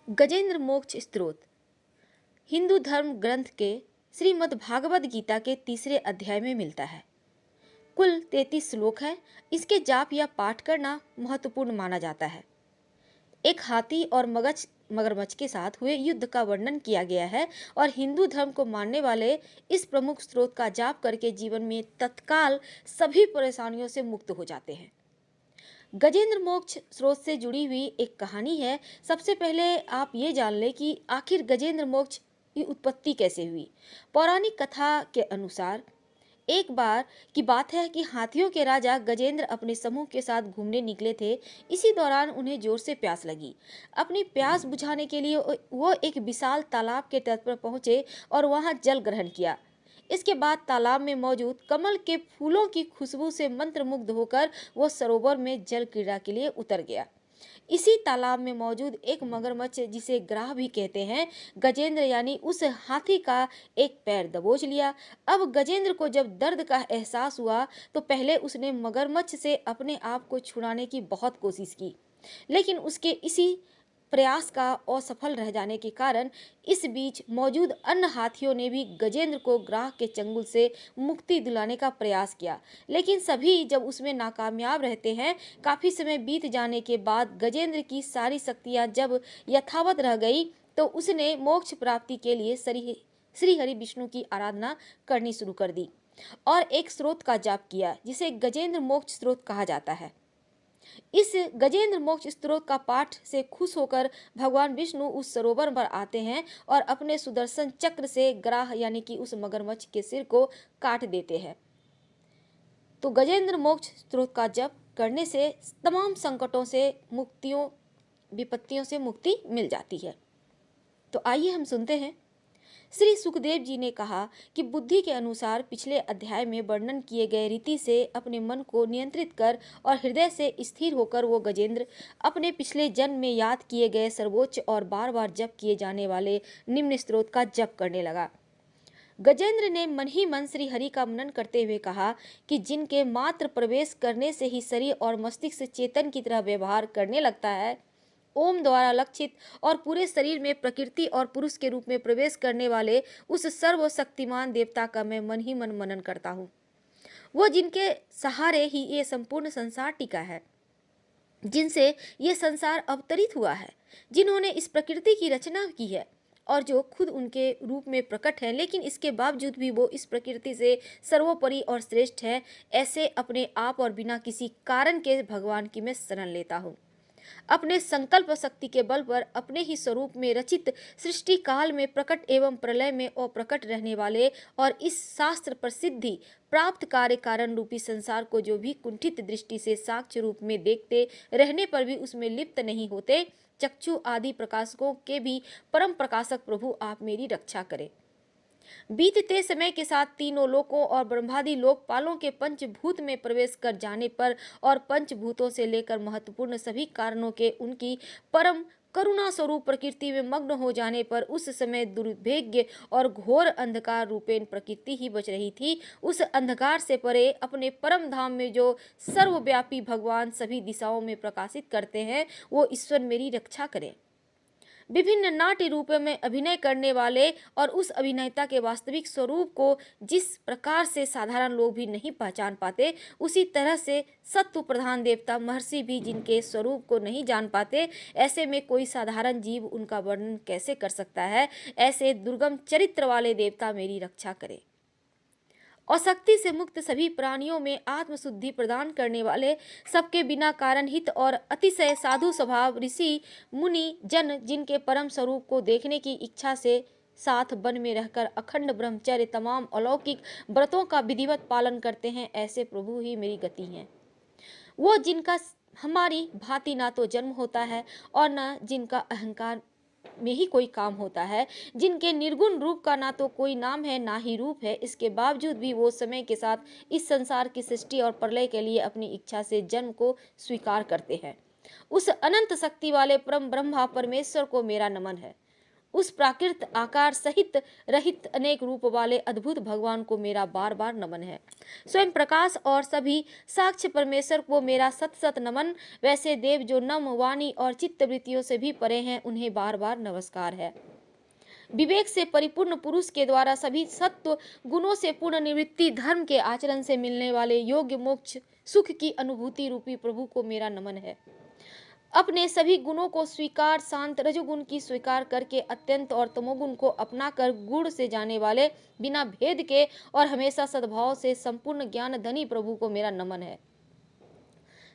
गजेंद्र मोक्ष स्तोत्र हिंदू धर्म ग्रंथ के श्रीमद् भागवत गीता के तीसरे अध्याय में मिलता है। कुल 33 श्लोक है। इसके जाप या पाठ करना महत्वपूर्ण माना जाता है। एक हाथी और मगरमच्छ के साथ हुए युद्ध का वर्णन किया गया है और हिंदू धर्म को मानने वाले इस प्रमुख स्रोत का जाप करके जीवन में तत्काल सभी परेशानियों से मुक्त हो जाते हैं। गजेंद्र मोक्ष स्रोत से जुड़ी हुई एक कहानी है। सबसे पहले आप ये जान लें कि आखिर गजेंद्र मोक्ष की उत्पत्ति कैसे हुई। पौराणिक कथा के अनुसार एक बार की बात है कि हाथियों के राजा गजेंद्र अपने समूह के साथ घूमने निकले थे। इसी दौरान उन्हें जोर से प्यास लगी। अपनी प्यास बुझाने के लिए वो एक विशाल तालाब के तट पर पहुंचे और वहां जल ग्रहण किया। इसके बाद तालाब में मौजूद कमल के फूलों की खुशबू से मंत्रमुग्ध होकर वो सरोवर में जल क्रीड़ा के लिए उतर गया। इसी तालाब में मौजूद एक मगरमच्छ, जिसे ग्राह भी कहते हैं, गजेंद्र यानी उस हाथी का एक पैर दबोच लिया। अब गजेंद्र को जब दर्द का एहसास हुआ तो पहले उसने मगरमच्छ से अपने आप को छुड़ाने की बहुत कोशिश की, लेकिन उसके इसी प्रयास का असफल रह जाने के कारण इस बीच मौजूद अन्य हाथियों ने भी गजेंद्र को ग्राह के चंगुल से मुक्ति दिलाने का प्रयास किया, लेकिन सभी जब उसमें नाकामयाब रहते हैं। काफी समय बीत जाने के बाद गजेंद्र की सारी शक्तियां जब यथावत रह गई तो उसने मोक्ष प्राप्ति के लिए श्री हरि विष्णु की आराधना करनी शुरू कर दी और एक स्रोत का जाप किया, जिसे गजेंद्र मोक्ष स्रोत कहा जाता है। इस गजेंद्र मोक्ष स्त्रोत का पाठ से खुश होकर भगवान विष्णु उस सरोवर पर आते हैं और अपने सुदर्शन चक्र से ग्राह यानी कि उस मगरमच्छ के सिर को काट देते हैं। तो गजेंद्र मोक्ष स्त्रोत का जप करने से तमाम संकटों से विपत्तियों से मुक्ति मिल जाती है। तो आइए हम सुनते हैं। श्री सुखदेव जी ने कहा कि बुद्धि के अनुसार पिछले अध्याय में वर्णन किए गए रीति से अपने मन को नियंत्रित कर और हृदय से स्थिर होकर वो गजेंद्र अपने पिछले जन्म में याद किए गए सर्वोच्च और बार बार जप किए जाने वाले निम्न स्त्रोत का जप करने लगा। गजेंद्र ने मन ही मन श्री हरि का मनन करते हुए कहा कि जिनके मात्र प्रवेश करने से ही शरीर और मस्तिष्क चेतन की तरह व्यवहार करने लगता है, ओम द्वारा लक्षित और पूरे शरीर में प्रकृति और पुरुष के रूप में प्रवेश करने वाले उस सर्वशक्तिमान देवता का मैं मन ही मन मनन करता हूँ। वो जिनके सहारे ही ये संपूर्ण संसार टिका है, जिनसे ये संसार अवतरित हुआ है, जिन्होंने इस प्रकृति की रचना की है और जो खुद उनके रूप में प्रकट है, लेकिन इसके बावजूद भी वो इस प्रकृति से सर्वोपरि और श्रेष्ठ है। ऐसे अपने आप और बिना किसी कारण के भगवान की मैं शरण लेता हूँ। अपने संकल्प शक्ति के बल पर अपने ही स्वरूप में रचित सृष्टि काल में प्रकट एवं प्रलय में अप्रकट रहने वाले और इस शास्त्र प्रसिद्धि प्राप्त कार्य कारण रूपी संसार को जो भी कुंठित दृष्टि से साक्ष्य रूप में देखते रहने पर भी उसमें लिप्त नहीं होते, चक्षु आदि प्रकाशकों के भी परम प्रकाशक प्रभु आप मेरी रक्षा करें। बीतते समय के साथ तीनों लोकों और ब्रह्मादि लोकपालों के पंचभूत में प्रवेश कर जाने पर और पंचभूतों से लेकर महत्वपूर्ण सभी कारणों के उनकी परम करुणा स्वरूप प्रकृति में मग्न हो जाने पर उस समय दुर्भाग्य और घोर अंधकार रूपेण प्रकृति ही बच रही थी। उस अंधकार से परे अपने परम धाम में जो सर्वव्यापी भगवान सभी दिशाओं में प्रकाशित करते हैं, वो ईश्वर मेरी रक्षा करें। विभिन्न नाट्य रूपों में अभिनय करने वाले और उस अभिनेता के वास्तविक स्वरूप को जिस प्रकार से साधारण लोग भी नहीं पहचान पाते, उसी तरह से सत्व प्रधान देवता महर्षि भी जिनके स्वरूप को नहीं जान पाते, ऐसे में कोई साधारण जीव उनका वर्णन कैसे कर सकता है। ऐसे दुर्गम चरित्र वाले देवता मेरी रक्षा करें। अशक्ति से मुक्त सभी प्राणियों में आत्मशुद्धि प्रदान करने वाले, सबके बिना कारण हित और अतिशय साधु स्वभाव ऋषि मुनि जन, जिनके परम स्वरूप को देखने की इच्छा से साथ वन में रहकर अखंड ब्रह्मचर्य तमाम अलौकिक व्रतों का विधिवत पालन करते हैं, ऐसे प्रभु ही मेरी गति हैं। वो जिनका हमारी भांति ना तो जन्म होता है और न जिनका अहंकार में ही कोई काम होता है, जिनके निर्गुण रूप का ना तो कोई नाम है ना ही रूप है, इसके बावजूद भी वो समय के साथ इस संसार की सृष्टि और प्रलय के लिए अपनी इच्छा से जन्म को स्वीकार करते हैं। उस अनंत शक्ति वाले परम ब्रह्मा परमेश्वर को मेरा नमन है। उस प्राकृत आकार सहित रहित अनेक रूप वाले अद्भुत भगवान को मेरा बार बार नमन है। स्वयं प्रकाश और सभी साक्ष्य परमेश्वर को मेरा सत सत नमन। वैसे देव जो नम वाणी और चित्त वृत्तियों से भी परे हैं, उन्हें बार बार नमस्कार है। विवेक से परिपूर्ण पुरुष के द्वारा सभी सत्व गुणों से पूर्ण निवृत्ति, धर्म के आचरण से मिलने वाले योग्य मोक्ष सुख की अनुभूति रूपी प्रभु को मेरा नमन है। अपने सभी गुणों को स्वीकार, शांत रजोगुण की स्वीकार करके अत्यंत और तमोगुण को अपना कर गुण से जाने वाले, बिना भेद के और हमेशा सद्भाव से संपूर्ण ज्ञान धनी प्रभु को मेरा नमन है।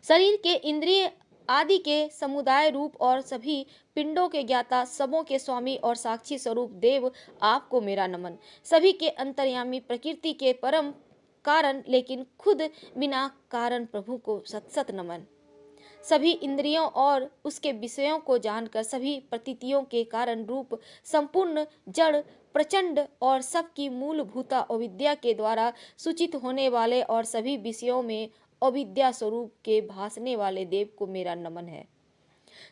शरीर के इंद्रिय आदि के समुदाय रूप और सभी पिंडों के ज्ञाता, सबों के स्वामी और साक्षी स्वरूप देव आपको मेरा नमन। सभी के अंतर्यामी, प्रकृति के परम कारण लेकिन खुद बिना कारण प्रभु को सत सत नमन। सभी इंद्रियों और उसके विषयों को जानकर सभी प्रतीतियों के कारण रूप संपूर्ण जड़ प्रचंड और सबकी मूलभूता अविद्या के द्वारा सूचित होने वाले और सभी विषयों में अविद्या स्वरूप के भासने वाले देव को मेरा नमन है।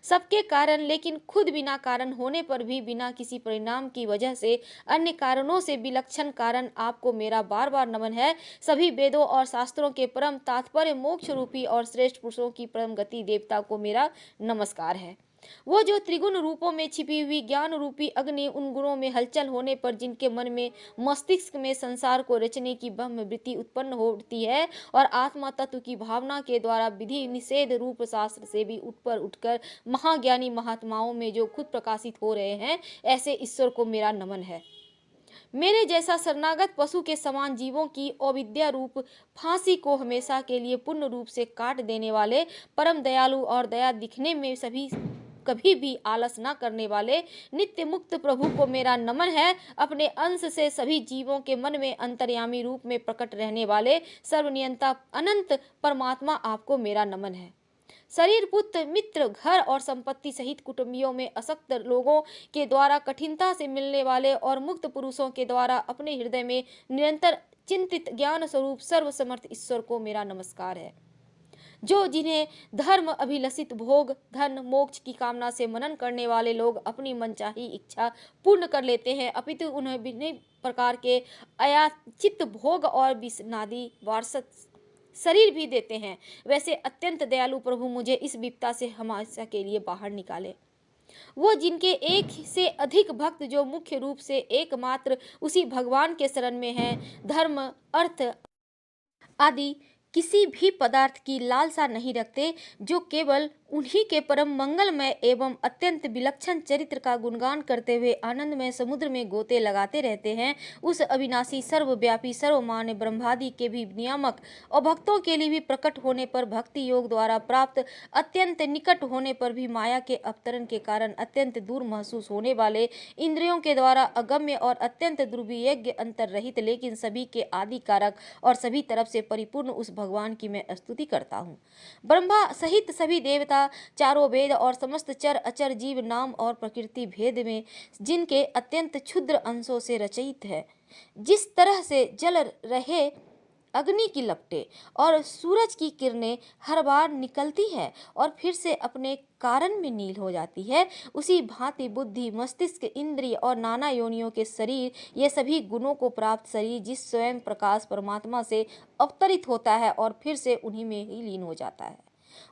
सबके कारण लेकिन खुद बिना कारण होने पर भी बिना किसी परिणाम की वजह से अन्य कारणों से विलक्षण कारण आपको मेरा बार बार नमन है। सभी वेदों और शास्त्रों के परम तात्पर्य मोक्ष रूपी और श्रेष्ठ पुरुषों की परम गति देवता को मेरा नमस्कार है। वो जो त्रिगुण रूपों में छिपी हुई ज्ञान रूपी अग्नि, उन गुणों में हलचल होने पर जिनके मन में मस्तिष्क में संसार को रचने की ब्रह्म वृत्ति उत्पन्न होती है और आत्मा तत्व की भावना के द्वारा विधि निषेध रूप शास्त्र से भी ऊपर उठकर महाज्ञानी महात्माओं में जो खुद प्रकाशित हो रहे हैं, ऐसे ईश्वर को मेरा नमन है। मेरे जैसा शरणागत पशु के समान जीवों की अविद्या रूप फांसी को हमेशा के लिए पूर्ण रूप से काट देने वाले, परम दयालु और दया दिखने में सभी कभी भी आलस न करने वाले नित्य मुक्त प्रभु को मेरा नमन है। अपने अंश से सभी जीवों के मन में अंतर्यामी रूप में प्रकट रहने वाले सर्वनियंता अनंत परमात्मा आपको मेरा नमन है। शरीर, पुत्र, मित्र, घर और संपत्ति सहित कुटुंबियों में असक्त लोगों के द्वारा कठिनता से मिलने वाले और मुक्त पुरुषों के द्वारा अपने हृदय में निरंतर चिंतित ज्ञान स्वरूप सर्वसमर्थ ईश्वर को मेरा नमस्कार है। जो जिन्हें धर्म अभिलषित भोग, धन, मोक्ष की कामना से मनन करने वाले लोग अपनी मनचाही इच्छा पूर्ण कर लेते हैं, अपितु उन्हें विभिन्न प्रकार के अयाचित भोग और विषनादी वारसत शरीर भी देते हैं, वैसे अत्यंत दयालु प्रभु मुझे इस विपदा से हमेशा के लिए बाहर निकाले। वो जिनके एक से अधिक भक्त जो मुख्य रूप से एकमात्र उसी भगवान के शरण में हैं, धर्म, अर्थ आदि किसी भी पदार्थ की लालसा नहीं रखते, जो केवल उन्हीं के परम मंगलमय एवं अत्यंत विलक्षण चरित्र का गुणगान करते हुए आनंदमय समुद्र में गोते लगाते रहते हैं, उस अविनाशी सर्वव्यापी सर्वमान्य ब्रह्मादि के भी नियामक और भक्तों के लिए भी प्रकट होने पर भक्ति योग द्वारा प्राप्त, अत्यंत निकट होने पर भी माया के अवतरण के कारण अत्यंत दूर महसूस होने वाले, इंद्रियों के द्वारा अगम्य और अत्यंत दुर्विज्ञ अंतर रहित लेकिन सभी के आदि कारक और सभी तरफ से परिपूर्ण उस भगवान की मैं स्तुति करता हूँ। ब्रह्मा सहित सभी देवता, चारों वेद और समस्त चर अचर जीव नाम और प्रकृति भेद में जिनके अत्यंत क्षुद्र अंशों से रचित है, जिस तरह से जल रहे अग्नि की लपटें और सूरज की किरणें हर बार निकलती है और फिर से अपने कारण में नील हो जाती है, उसी भांति बुद्धि, मस्तिष्क, इंद्रिय और नाना योनियों के शरीर, ये सभी गुणों को प्राप्त शरीर जिस स्वयं प्रकाश परमात्मा से अवतरित होता है और फिर से उन्हीं में ही लीन हो जाता है,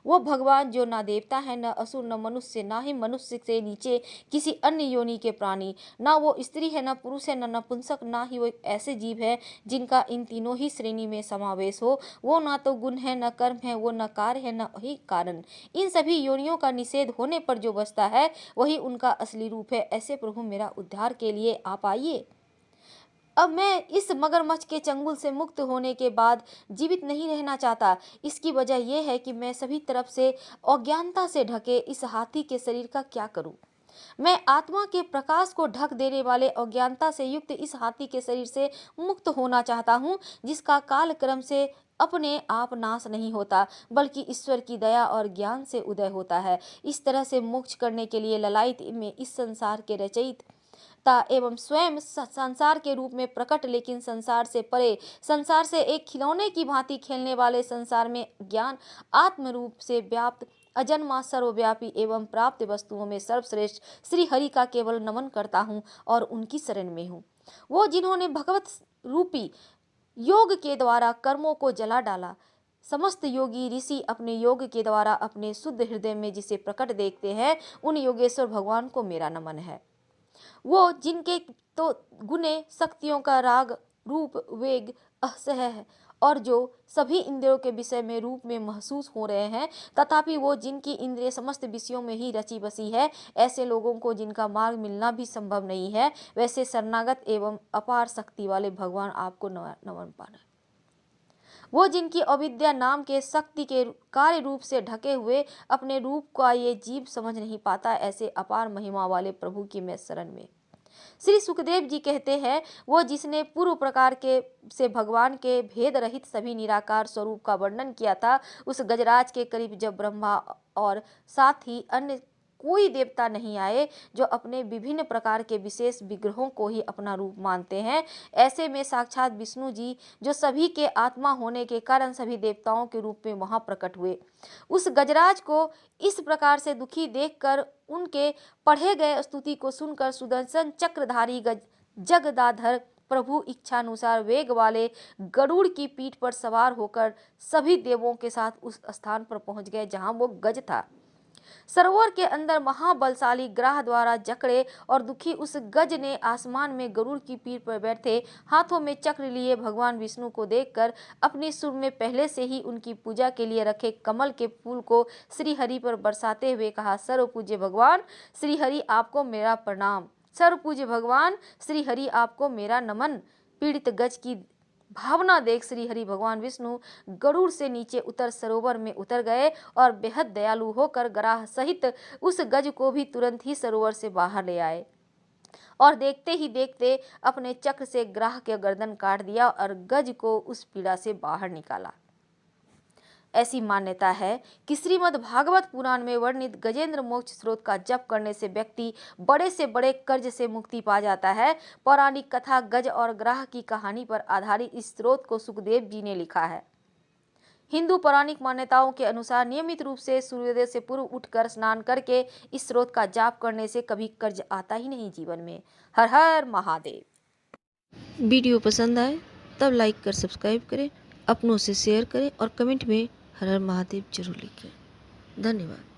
वो भगवान जो ना देवता है, न असुर, न मनुष्य, ना ही मनुष्य से नीचे किसी अन्य योनि के प्राणी, ना वो स्त्री है, न पुरुष है, न नपुंसक, ना ही वो ऐसे जीव है जिनका इन तीनों ही श्रेणी में समावेश हो। वो ना तो गुण है, न कर्म है, वो न कार्य है, न ही कारण। इन सभी योनियों का निषेध होने पर जो बचता है वही उनका असली रूप है। ऐसे प्रभु मेरा उद्धार के लिए आप आइए। अब मैं इस मगरमच्छ के चंगुल से मुक्त होने के बाद जीवित नहीं रहना चाहता। इसकी वजह यह है कि मैं सभी तरफ से अज्ञानता से ढके इस हाथी के शरीर का क्या करूं। मैं आत्मा के प्रकाश को ढक देने वाले अज्ञानता से युक्त इस हाथी के शरीर से मुक्त होना चाहता हूं, जिसका काल क्रम से अपने आप नाश नहीं होता, बल्कि ईश्वर की दया और ज्ञान से उदय होता है। इस तरह से मोक्ष करने के लिए ललायत में इस संसार के रचयित एवं स्वयं संसार के रूप में प्रकट लेकिन संसार से परे, संसार से एक खिलौने की भांति खेलने वाले, संसार में ज्ञान आत्म रूप से व्याप्त अजन्मा, सर्वव्यापी एवं प्राप्त वस्तुओं में सर्वश्रेष्ठ श्री हरि का केवल नमन करता हूँ और उनकी शरण में हूँ। वो जिन्होंने भगवत रूपी योग के द्वारा कर्मों को जला डाला, समस्त योगी ऋषि अपने योग के द्वारा अपने शुद्ध हृदय में जिसे प्रकट देखते हैं, उन योगेश्वर भगवान को मेरा नमन है। वो जिनके तो गुणे शक्तियों का राग रूप वेग असह है और जो सभी इंद्रियों के विषय में रूप में महसूस हो रहे हैं, तथापि वो जिनकी इंद्रिय समस्त विषयों में ही रची बसी है, ऐसे लोगों को जिनका मार्ग मिलना भी संभव नहीं है, वैसे शरणागत एवं अपार शक्ति वाले भगवान आपको नमन पाना। वो जिनकी अविद्या नाम के शक्ति के कार्य रूप से ढके हुए अपने रूप का ये जीव समझ नहीं पाता, ऐसे अपार महिमा वाले प्रभु की मैं शरण में। श्री सुखदेव जी कहते हैं, वो जिसने पूर्व प्रकार के से भगवान के भेद रहित सभी निराकार स्वरूप का वर्णन किया था, उस गजराज के करीब जब ब्रह्मा और साथ ही अन्य कोई देवता नहीं आए जो अपने विभिन्न प्रकार के विशेष विग्रहों को ही अपना रूप मानते हैं, ऐसे में साक्षात विष्णु जी जो सभी के आत्मा होने के कारण सभी देवताओं के रूप में वहां प्रकट हुए, उस गजराज को इस प्रकार से दुखी देखकर उनके पढ़े गए स्तुति को सुनकर सुदर्शन चक्रधारी जगदाधर प्रभु इच्छानुसार वेग वाले गरुड़ की पीठ पर सवार होकर सभी देवों के साथ उस स्थान पर पहुंच गए जहां वो गज था। सरोवर के अंदर महाबलशाली ग्राह द्वारा जकड़े और दुखी उस गज ने आसमान में गरुड़ की पीठ पर बैठे हाथों में चक्र लिए भगवान विष्णु को देखकर अपनी सुर में पहले से ही उनकी पूजा के लिए रखे कमल के फूल को श्री हरि पर बरसाते हुए कहा, सर्व पूज्य भगवान श्री हरि आपको मेरा प्रणाम, सर्व पूज्य भगवान श्री हरि आपको मेरा नमन। पीड़ित गज की भावना देख श्री हरि भगवान विष्णु गरुड़ से नीचे उतर सरोवर में उतर गए और बेहद दयालु होकर ग्राह सहित उस गज को भी तुरंत ही सरोवर से बाहर ले आए और देखते ही देखते अपने चक्र से ग्राह के गर्दन काट दिया और गज को उस पीड़ा से बाहर निकाला। ऐसी मान्यता है कि श्रीमद् भागवत पुराण में वर्णित गजेंद्र मोक्ष स्रोत का जप करने से व्यक्ति बड़े से बड़े कर्ज से मुक्ति पा जाता है। पौराणिक कथा गज और ग्राह की कहानी पर आधारित इस स्रोत को सुखदेव जी ने लिखा है। हिंदू पौराणिक मान्यताओं के अनुसार नियमित रूप से सूर्योदय से पूर्व उठकर स्नान करके इस स्रोत का जाप करने से कभी कर्ज आता ही नहीं जीवन में। हर हर महादेव। वीडियो पसंद आए तब लाइक कर सब्सक्राइब करें, अपनों से शेयर करें और कमेंट में हर हर महादेव जरूर लिखें। धन्यवाद।